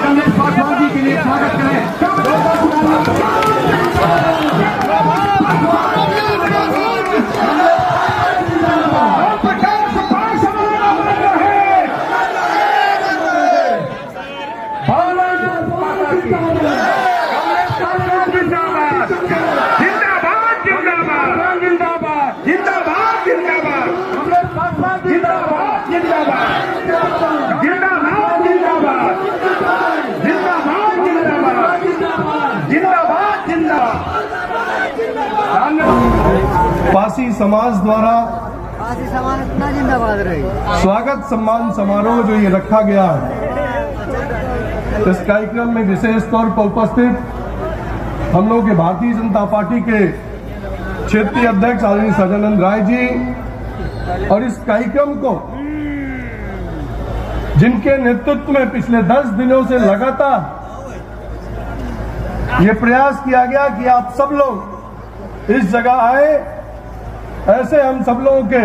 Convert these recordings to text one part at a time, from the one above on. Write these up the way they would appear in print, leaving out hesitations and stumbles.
कमलेश पासवान जी के लिए स्वागत करें। पासी समाज द्वारा पासी समाज इतना जिंदाबाद रही। स्वागत सम्मान समारोह जो ये रखा गया है, इस कार्यक्रम में विशेष तौर पर उपस्थित हम लोग के भारतीय जनता पार्टी के क्षेत्रीय अध्यक्ष आदरणीय सदानंद राय जी और इस कार्यक्रम को जिनके नेतृत्व में पिछले 10 दिनों से लगातार ये प्रयास किया गया कि आप सब लोग इस जगह आए, ऐसे हम सब लोगों के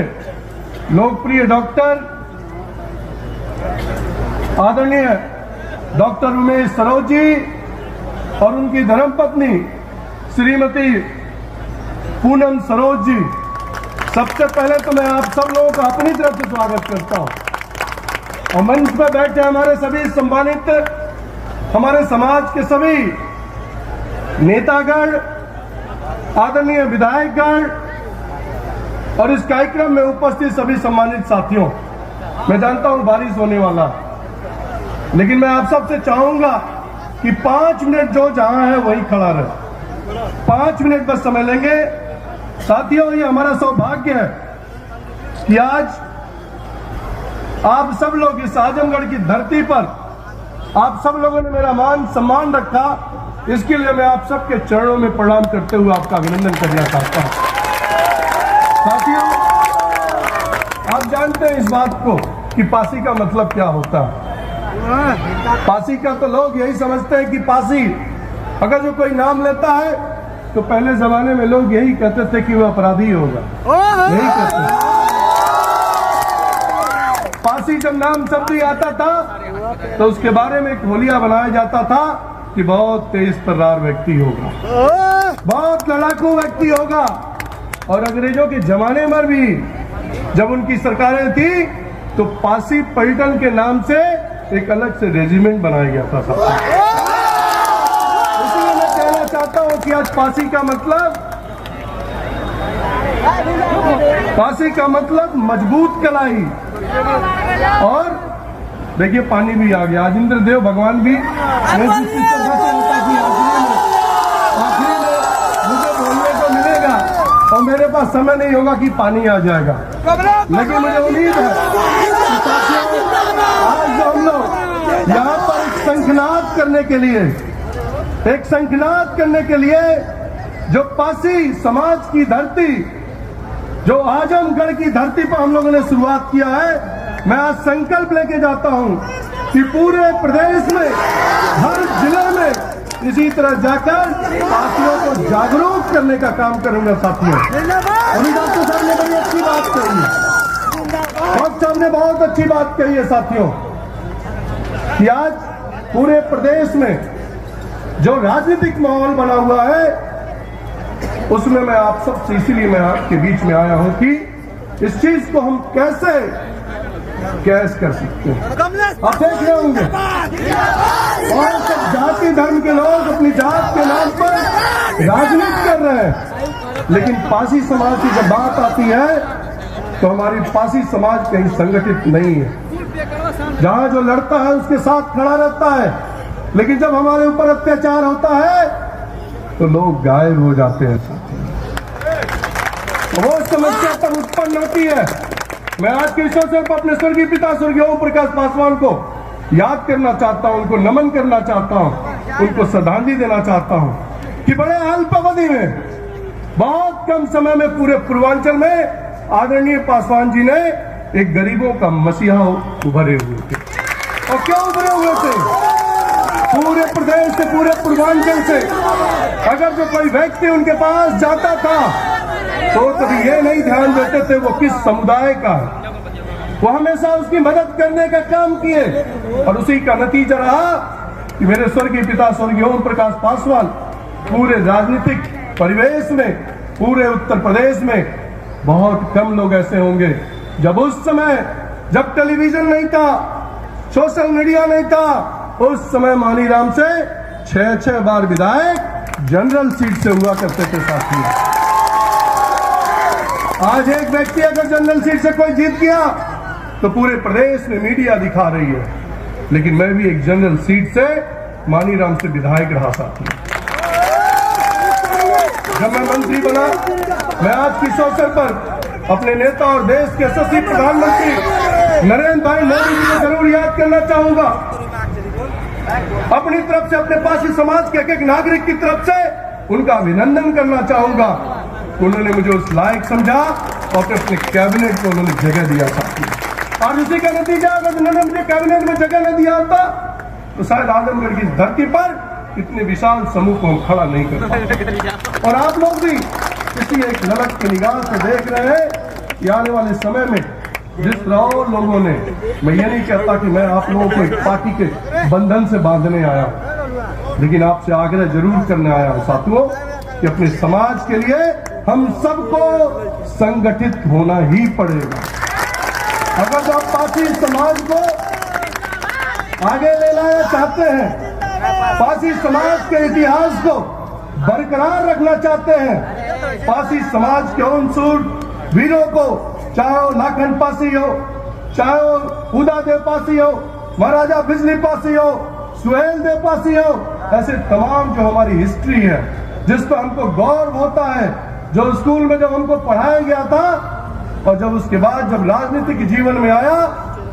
लोकप्रिय डॉक्टर आदरणीय डॉक्टर उमेश सरोज जी और उनकी धर्मपत्नी श्रीमती पूनम सरोज जी, सबसे पहले तो मैं आप सब लोगों का अपनी तरफ से स्वागत करता हूं। और मंच पर बैठे हमारे सभी सम्मानित हमारे समाज के सभी नेतागण, आदरणीय विधायकगण और इस कार्यक्रम में उपस्थित सभी सम्मानित साथियों, मैं जानता हूं बारिश होने वाला, लेकिन मैं आप सबसे चाहूंगा कि 5 मिनट जो जहां है वहीं खड़ा रहे। 5 मिनट बस समय लेंगे। साथियों, ये हमारा सौभाग्य है कि आज आप सब लोग इस आजमगढ़ की धरती पर आप सब लोगों ने मेरा मान सम्मान रखा, इसके लिए मैं आप सबके चरणों में प्रणाम करते हुए आपका अभिनंदन करना चाहता हूं। साथियों, आप जानते हैं इस बात को कि पासी का मतलब क्या होता है। पासी का तो लोग यही समझते हैं कि पासी अगर जो कोई नाम लेता है तो पहले जमाने में लोग यही कहते थे कि वह अपराधी होगा, यही कहते हैं। पासी जब नाम शब्द ही आता था तो उसके बारे में एक होलिया बनाया जाता था कि बहुत तेज तर्रार व्यक्ति होगा, बहुत लड़ाकू व्यक्ति होगा। और अंग्रेजों के जमाने में भी जब उनकी सरकारें थी तो पासी पलटन के नाम से एक अलग से रेजिमेंट बनाया गया था। इसलिए मैं कहना चाहता हूं कि आज पासी का मतलब मजबूत कलाई। और देखिए पानी भी आ गया, आज इंद्रदेव भगवान भी आखिरी में मुझे बोलने को मिलेगा और मेरे पास समय नहीं होगा कि पानी आ जाएगा, लेकिन मुझे उम्मीद है आज जो हम लोग यहाँ पर एक शंखनाद करने के लिए जो पासी समाज की धरती, जो आजमगढ़ की धरती पर हम लोगों ने शुरुआत किया है, मैं आज संकल्प लेके जाता हूं कि पूरे प्रदेश में हर जिले में इसी तरह जाकर पासियों को जागरूक करने का काम करूंगा। साथियों, अभी डॉक्टर साहब ने बड़ी अच्छी बात कही है, डॉक्टर साहब ने बहुत अच्छी बात कही है साथियों, कि आज पूरे प्रदेश में जो राजनीतिक माहौल बना हुआ है उसमें मैं आप सब से इसीलिए मैं आपके बीच में आया हूं कि इस चीज को हम कैसे कर सकते हैं। आप देख रहे होंगे और सब जाति धर्म के लोग अपनी जात के नाम पर राजनीति कर रहे हैं, लेकिन पासी समाज की जब बात आती है तो हमारी पासी समाज कहीं संगठित नहीं है। जहां जो लड़ता है उसके साथ खड़ा रहता है, लेकिन जब हमारे ऊपर अत्याचार होता है तो लोग गायब हो जाते हैं। वो समस्या तब उत्पन्न होती है। मैं आज के इस अवसर पर अपने स्वर्गीय पिता स्वर्गीय ओम प्रकाश पासवान को याद करना चाहता हूं, उनको नमन करना चाहता हूं, उनको श्रद्धांजलि देना चाहता हूं कि बड़े अल्प अवधि में, बहुत कम समय में पूरे पूर्वांचल में आदरणीय पासवान जी ने एक गरीबों का मसीहा उभरे हुए थे। और क्या उभरे हुए थे? पूरे प्रदेश से, पूरे पूर्वांचल से अगर जो कोई व्यक्ति उनके पास जाता था तो कभी ये नहीं ध्यान देते थे वो किस समुदाय का है, वो हमेशा उसकी मदद करने का काम किए। और उसी का नतीजा रहा कि मेरे स्वर्गीय पिता स्वर्गीय ओम प्रकाश पासवान पूरे राजनीतिक परिवेश में, पूरे उत्तर प्रदेश में बहुत कम लोग ऐसे होंगे जब उस समय, जब टेलीविजन नहीं था, सोशल मीडिया नहीं था, उस समय मानीराम से 6-6 बार विधायक जनरल सीट से हुआ करते थे साथियों। आज एक व्यक्ति अगर जनरल सीट से कोई जीत गया तो पूरे प्रदेश में मीडिया दिखा रही है, लेकिन मैं भी एक जनरल सीट से मानीराम से विधायक रहा साथियों। जब मैं मंत्री बना, मैं आज किस अवसर पर अपने नेता और देश के यशस्वी प्रधानमंत्री नरेंद्र भाई मोदी जी को जरूर याद करना चाहूंगा। अपनी तरफ से, अपने पासी समाज के एक नागरिक की तरफ से उनका अभिनंदन करना चाहूंगा। उन्होंने मुझे उस लायक समझा और अपने कैबिनेट को उन्होंने जगह दिया था। और उसी का नतीजा, अगर उन्होंने मुझे कैबिनेट में जगह न दिया होता तो शायद आजमगढ़ की धरती पर इतने विशाल समूह को हम खड़ा नहीं कर पाते। और आप लोग भी किसी एक ललक की निगाह से देख रहे हैं कि आने वाले समय में जिस तरह लोगों ने, मैं ये नहीं कहता कि मैं आप लोगों को एक पार्टी के बंधन से बांधने आया, लेकिन आपसे आग्रह जरूर करने आया हूं साथियों कि अपने समाज के लिए हम सबको संगठित होना ही पड़ेगा। अगर आप पासी समाज को आगे ले लाना चाहते हैं, पासी समाज के इतिहास को बरकरार रखना चाहते हैं, पासी समाज के उन शूर वीरों को, चाहे वो लाखन पासी हो, चाहे वो उदा देव पासी हो, महाराजा बिजली पासी हो, सुहेल देव पासी हो, ऐसे तमाम जो हमारी हिस्ट्री है जिस पर हमको गौरव होता है, जो स्कूल में जब हमको पढ़ाया गया था और जब उसके बाद जब राजनीतिक जीवन में आया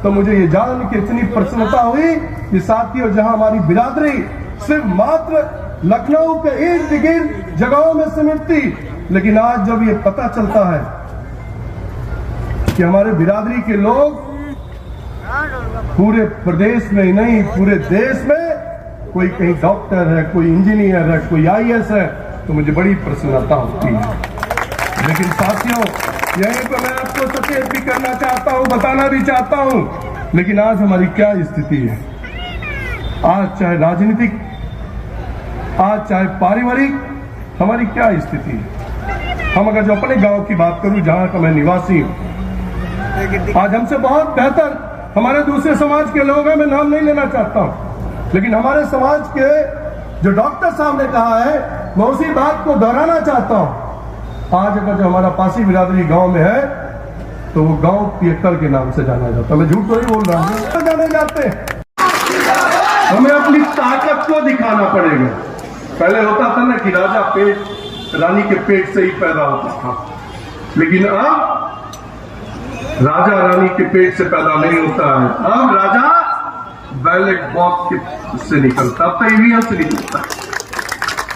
तो मुझे ये जान के इतनी प्रसन्नता हुई कि साथियों, जहां हमारी बिरादरी सिर्फ मात्र लखनऊ के इर्द गिर्द जगहों में सीमित थी, लेकिन आज जब ये पता चलता है कि हमारे बिरादरी के लोग पूरे प्रदेश में ही नहीं, पूरे देश में कोई कहीं डॉक्टर है, कोई इंजीनियर है, कोई IAS है, तो मुझे बड़ी प्रसन्नता होती है। लेकिन साथियों, यहीं पर मैं आपको सचेत भी करना चाहता हूं, बताना भी चाहता हूं, लेकिन आज हमारी क्या स्थिति है। आज चाहे राजनीतिक, आज चाहे पारिवारिक, हमारी क्या स्थिति है। हम अगर जो अपने गांव की बात करूं, जहां का मैं निवासी हूं, आज हमसे बहुत बेहतर हमारे दूसरे समाज के लोग हैं, मैं नाम नहीं लेना चाहता हूं, लेकिन हमारे समाज के जो डॉक्टर साहब ने कहा है, मैं उसी बात को दोहराना चाहता हूं। आज अगर जो हमारा पासी बिरादरी गांव में है तो वो गांव पियक्कर के नाम से जाना जाता है। मैं झूठ तो नहीं बोल रहा हूं, जाने जाते हैं। हमें अपनी ताकत को दिखाना पड़ेगा। पहले होता था ना कि राजा पेट, रानी के पेट से ही पैदा होता था, लेकिन अब राजा रानी के पेट से पैदा नहीं होता है। अब राजा बैलेट बॉक्स से निकलता, अब तो ईवीएम से निकलता है।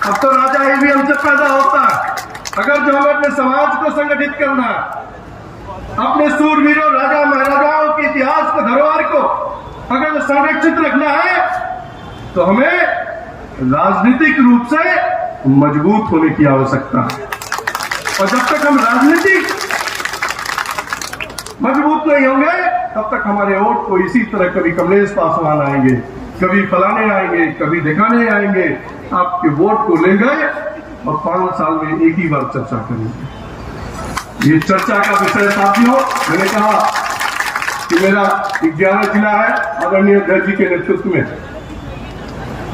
अब तो राजा ईवीएम से पैदा होता है। अगर जो हमें अपने समाज को संगठित करना है, अपने सूरवीरों, राजा महाराजाओं के इतिहास को, धरोहर को अगर संरक्षित रखना है, तो हमें राजनीतिक रूप से मजबूत होने की आवश्यकता है। और जब तक हम राजनीतिक मजबूत नहीं होंगे, तब तक हमारे वोट को इसी तरह कभी कमलेश पासवान आएंगे, कभी फलाने आएंगे, कभी दिखाने आएंगे, आपके वोट को ले गए और 5 साल में एक ही बार चर्चा करेंगे। ये चर्चा का विषय साथियों, मैंने कहा कि मेरा 11 जिला है आदरणीय अध्यक्ष जी के नेतृत्व में,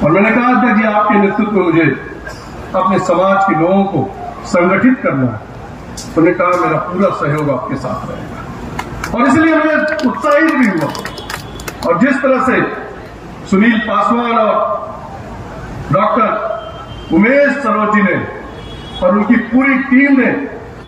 और मैंने कहा अध्यक्ष जी आपके नेतृत्व में मुझे अपने समाज के लोगों को संगठित करना है। तो मैंने कहा मेरा पूरा सहयोग आपके साथ रहेगा, और इसलिए मैं उत्साहित भी हुआ। और जिस तरह से सुनील पासवान और डॉक्टर उमेश सरोज जी ने और उनकी पूरी टीम ने